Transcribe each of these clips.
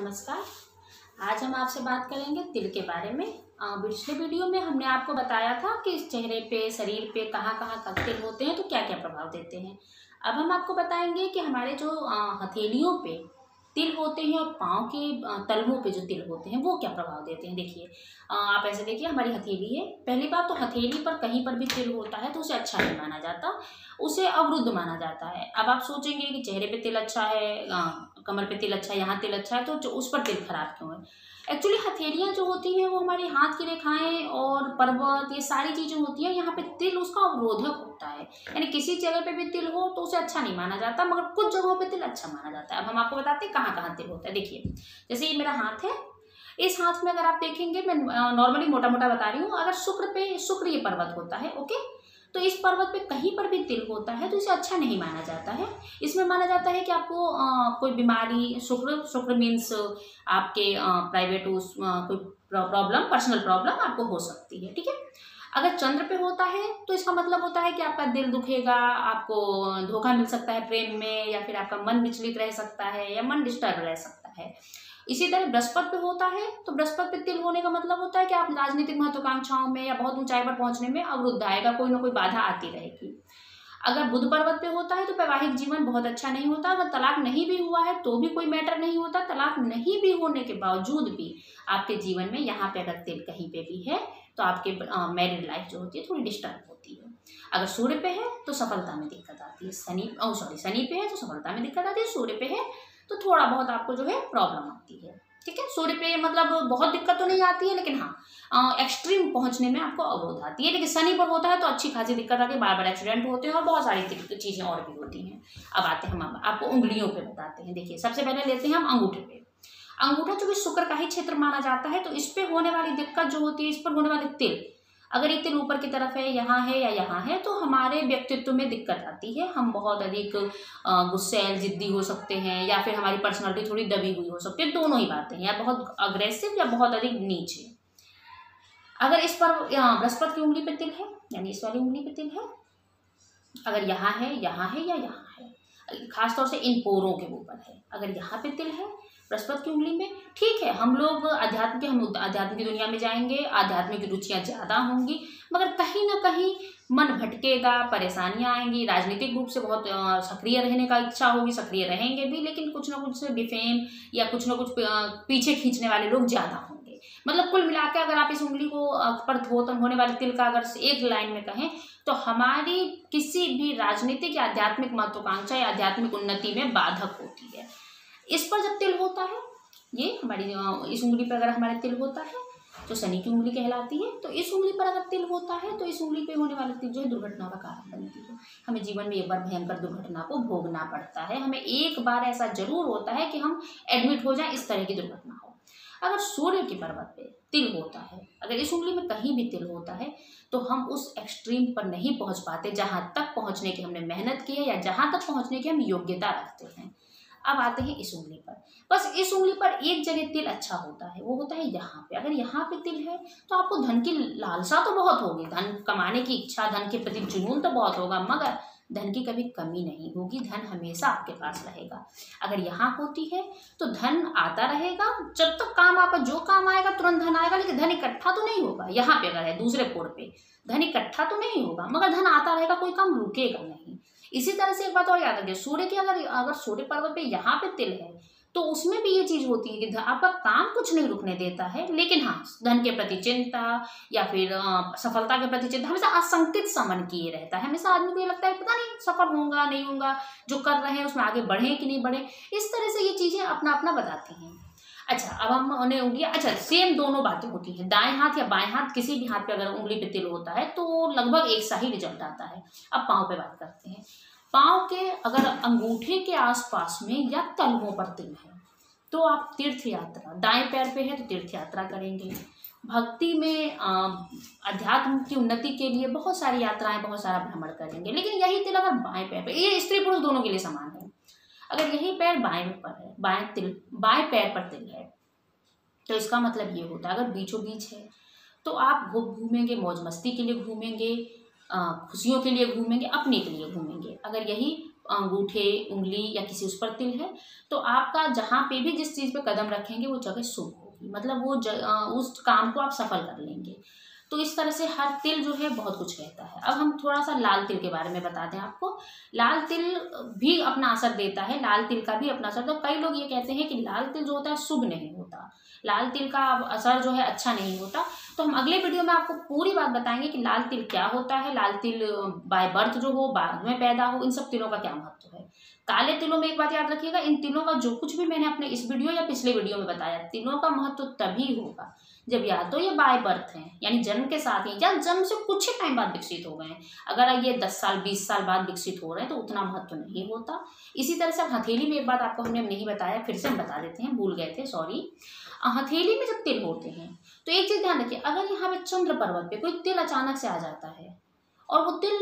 नमस्कार। आज हम आपसे बात करेंगे तिल के बारे में। पिछले वीडियो में हमने आपको बताया था कि चेहरे पे, शरीर पे कहाँ कहाँ तिल होते हैं तो क्या क्या प्रभाव देते हैं। अब हम आपको बताएंगे कि हमारे जो हथेलियों पे तिल होते हैं और पाँव के तलवों पे जो तिल होते हैं वो क्या प्रभाव देते हैं। देखिए, आप ऐसे देखिए, हमारी हथेली है। पहली बात तो हथेली पर कहीं पर भी तिल होता है तो उसे अच्छा नहीं माना जाता, उसे अवरुद्ध माना जाता है। अब आप सोचेंगे कि चेहरे पे तिल अच्छा है, कमर पे तिल अच्छा है, यहाँ तिल अच्छा है, तो उस पर तिल खराब क्यों है। एक्चुअली हथेलियाँ जो होती हैं वो हमारे हाथ की रेखाएं और पर्वत, ये सारी चीज़ें होती हैं, यहाँ पे तिल उसका अवरोधक होता है। यानी किसी जगह पे भी तिल हो तो उसे अच्छा नहीं माना जाता, मगर कुछ जगहों पे तिल अच्छा माना जाता है। अब हम आपको बताते हैं कहाँ कहाँ तिल होता है। देखिए, जैसे ये मेरा हाथ है, इस हाथ में अगर आप देखेंगे, मैं नॉर्मली मोटा मोटा बता रही हूँ, अगर शुक्र ये पर्वत होता है, ओके, तो इस पर्वत पे कहीं पर भी तिल होता है तो इसे अच्छा नहीं माना जाता है। इसमें माना जाता है कि आपको कोई बीमारी, शुक्र मीन्स आपके प्राइवेट कोई प्रॉब्लम, पर्सनल प्रॉब्लम आपको हो सकती है, ठीक है। अगर चंद्र पे होता है तो इसका मतलब होता है कि आपका दिल दुखेगा, आपको धोखा मिल सकता है प्रेम में, या फिर आपका मन विचलित रह सकता है, या मन डिस्टर्ब रह सकता है। इसी तरह बृहस्पति पे होता है तो बृहस्पति पे तिल होने का मतलब होता है कि आप राजनीतिक महत्वाकांक्षाओं में या बहुत ऊंचाई पर पहुंचने में अवरुद्ध आएगा, कोई ना कोई बाधा आती रहेगी। अगर बुध पर्वत पे होता है तो वैवाहिक जीवन बहुत अच्छा नहीं होता। अगर तलाक नहीं भी हुआ है तो भी कोई मैटर नहीं होता। तलाक नहीं भी होने के बावजूद भी आपके जीवन में यहाँ पे अगर तिल कहीं पे भी है तो आपके मैरिड लाइफ जो होती है थोड़ी डिस्टर्ब होती है। अगर सूर्य पे है तो सफलता में दिक्कत आती है। शनि पे है तो सफलता में दिक्कत आती है। सूर्य पे है तो थोड़ा बहुत आपको जो है प्रॉब्लम आती है, ठीक है। सूर्य पे मतलब बहुत दिक्कत तो नहीं आती है, लेकिन हाँ, एक्सट्रीम पहुंचने में आपको अवरोध आती है। लेकिन शनि पर होता है तो अच्छी खासी दिक्कत आती है, बार बार एक्सीडेंट होते हैं और बहुत सारी चीज़ें और भी होती हैं। अब आते हैं, हम आपको उंगलियों पे बताते हैं। देखिए, सबसे पहले लेते हैं हम अंगूठे पे। अंगूठा चूंकि शुक्र का ही क्षेत्र माना जाता है तो इस पे होने वाली दिक्कत जो होती है, इस पर होने वाले तिल, अगर ये तिल ऊपर की तरफ है, यहाँ है या यहाँ है, तो हमारे व्यक्तित्व में दिक्कत आती है। हम बहुत अधिक गुस्सैल, जिद्दी हो सकते हैं, या फिर हमारी पर्सनालिटी थोड़ी दबी हुई हो सकती है, दोनों ही बातें हैं, या बहुत अग्रेसिव या बहुत अधिक नीचे। अगर इस पर बृहस्पति की उंगली पे तिल है, यानी इस वाली उंगली पे तिल है, अगर यहाँ है या यहाँ है, खासतौर से इन पोरों के ऊपर है, अगर यहाँ पे तिल है बृहस्पति की उंगली में, ठीक है, हम लोग आध्यात्म की दुनिया में जाएंगे, आध्यात्मिक रुचियां ज़्यादा होंगी, मगर कहीं ना कहीं मन भटकेगा, परेशानियां आएंगी, राजनीतिक रूप से बहुत सक्रिय रहने का इच्छा होगी, सक्रिय रहेंगे भी, लेकिन कुछ ना कुछ डिफेम या कुछ ना कुछ पीछे खींचने वाले लोग ज़्यादा होंगे। मतलब कुल मिला के अगर आप इस उंगली को पर होने वाले तिल का अगर एक लाइन में कहें तो हमारी किसी भी राजनीतिक या आध्यात्मिक महत्वाकांक्षा या आध्यात्मिक उन्नति में बाधक होती है। इस पर जब तिल होता है, ये हमारी इस उंगली पर अगर हमारे तिल होता है तो शनि की उंगली कहलाती है। तो इस उंगली पर अगर तिल होता है तो इस उंगली पे होने वाले तिल जो है दुर्घटना का कारण बनती है। हमें जीवन में एक बार भयंकर दुर्घटना को भोगना पड़ता है। हमें एक बार ऐसा जरूर होता है कि हम एडमिट हो जाए, इस तरह की दुर्घटना हो। अगर सूर्य की पर्वत पे तिल होता है, अगर इस उंगली में कहीं भी तिल होता है, तो हम उस एक्सट्रीम पर नहीं पहुंच पाते जहां तक पहुंचने की हमने मेहनत की है या जहां तक पहुंचने की हम योग्यता रखते हैं। अब आते हैं इस उंगली पर। बस इस उंगली पर एक जगह तिल अच्छा होता है, वो होता है यहाँ पे। अगर यहाँ पे तिल है तो आपको धन की लालसा तो बहुत होगी, धन कमाने की इच्छा, धन के प्रति जुनून तो बहुत होगा, मगर धन की कभी कमी नहीं होगी, धन हमेशा आपके पास रहेगा। अगर यहाँ होती है तो धन आता रहेगा, जब तक काम आपका जो काम आएगा तुरंत धन आएगा, लेकिन धन इकट्ठा तो नहीं होगा। यहाँ पे अगर है दूसरे पोर पे, धन इकट्ठा तो नहीं होगा, मगर धन आता रहेगा, कोई काम रुकेगा नहीं। इसी तरह से एक बात और याद रखिए, सूर्य की अगर सूर्य पर्वत पे यहाँ पे तिल है तो उसमें भी ये चीज होती है कि आपका काम कुछ नहीं रुकने देता है, लेकिन हाँ, धन के प्रति चिंता या फिर सफलता के प्रति चिंता, हमेशा आशंकित सा मन किए रहता है। हमेशा आदमी को ये लगता है पता नहीं सफल होगा नहीं होगा, जो कर रहे हैं उसमें आगे बढ़े कि नहीं बढ़े। इस तरह से ये चीजें अपना अपना बताती हैं। अच्छा, अब हम उन्हें उंगलियां, अच्छा, सेम दोनों बातें होती हैं। दाएं हाथ या बाएं हाथ, किसी भी हाथ पे अगर उंगली पे तिल होता है तो लगभग एक सा ही रिजल्ट आता है। अब पाँव पे बात करते हैं। पाँव के अगर अंगूठे के आसपास में या तलवों पर तिल है तो आप तीर्थ यात्रा, दाएं पैर पे है तो तीर्थ यात्रा करेंगे। भक्ति में अध्यात्म की उन्नति के लिए बहुत सारी यात्राएं, बहुत सारा भ्रमण करेंगे। लेकिन यही तिल अगर बाएं पैर पे, ये स्त्री पुरुष दोनों के लिए समान है, अगर यही पैर बाएं पर है, बाएं पैर पर तिल है, तो इसका मतलब ये होता है अगर बीचों बीच है तो आप घूमेंगे, मौज मस्ती के लिए घूमेंगे, खुशियों के लिए घूमेंगे, अपने के लिए घूमेंगे। अगर यही अंगूठे, उंगली या किसी उस पर तिल है, तो आपका जहाँ पे भी जिस चीज़ पे कदम रखेंगे वो जगह शुभ होगी, मतलब वो उस काम को आप सफल कर लेंगे। तो इस तरह से हर तिल जो है बहुत कुछ कहता है। अब हम थोड़ा सा लाल तिल के बारे में बताते हैं आपको। लाल तिल भी अपना असर देता है, लाल तिल का भी अपना असर। तो कई लोग ये कहते हैं कि लाल तिल जो होता है शुभ नहीं होता, लाल तिल का असर जो है अच्छा नहीं होता। तो हम अगले वीडियो में आपको पूरी बात बताएंगे कि लाल तिल क्या होता है, लाल तिल बाय बर्थ जो हो, बाद में पैदा हो, इन सब तिलों का क्या महत्व है। काले तिलों में एक बात याद रखिएगा, इन तिलों का जो कुछ भी मैंने अपने इस वीडियो या पिछले वीडियो में बताया, तिलों का महत्व तभी होगा जब या तो ये बाय बर्थ हैं, यानी जन्म के साथ ही, या जन्म से कुछ ही टाइम बाद विकसित हो गए हैं। अगर ये 10 साल 20 साल बाद विकसित हो रहे हैं तो उतना महत्व नहीं होता। इसी तरह से हथेली में एक बात आपको हमने नहीं बताया, फिर से हम बता देते हैं, भूल गए थे, सॉरी। हथेली में जब तिल होते हैं तो एक चीज ध्यान रखिए, अगर यहाँ पे चंद्र पर्वत पे कोई तिल अचानक से आ जाता है और वो तिल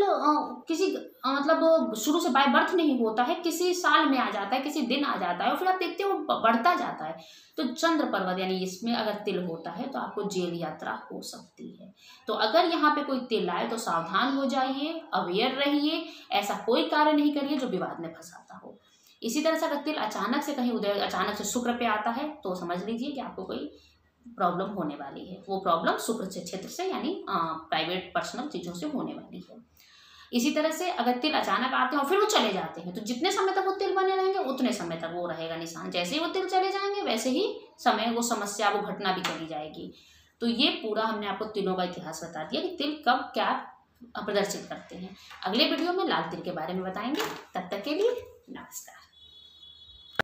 किसी मतलब शुरू से बाय बर्थ नहीं होता है, किसी साल में आ जाता है, किसी दिन आ जाता है और फिर आप देखते हो वो बढ़ता जाता है, तो चंद्र पर्वत यानी इसमें अगर तिल होता है तो आपको जेल यात्रा हो सकती है। तो अगर यहाँ पे कोई तिल आए तो सावधान हो जाइए, अवेयर रहिए, ऐसा कोई कार्य नहीं करिए जो विवाद में फंसाता हो। इसी तरह से अगर तिल अचानक से कहीं उदय, अचानक से शुक्र पे आता है तो समझ लीजिए कि आपको कोई प्रॉब्लम होने वाली है। वो प्रॉब्लम शुक्र से क्षेत्र से यानी प्राइवेट पर्सनल चीज़ों से होने वाली है। इसी तरह से अगर तिल अचानक आते हैं और फिर वो चले जाते हैं तो जितने समय तक वो तिल बने रहेंगे उतने समय तक वो रहेगा निशान। जैसे ही वो तिल चले जाएंगे वैसे ही समय वो समस्या, वो घटना भी चली जाएगी। तो ये पूरा हमने आपको तिलों का इतिहास बता दिया कि तिल कब क्या प्रदर्शित करते हैं। अगले वीडियो में लाल तिल के बारे में बताएंगे। तब तक के लिए नमस्कार।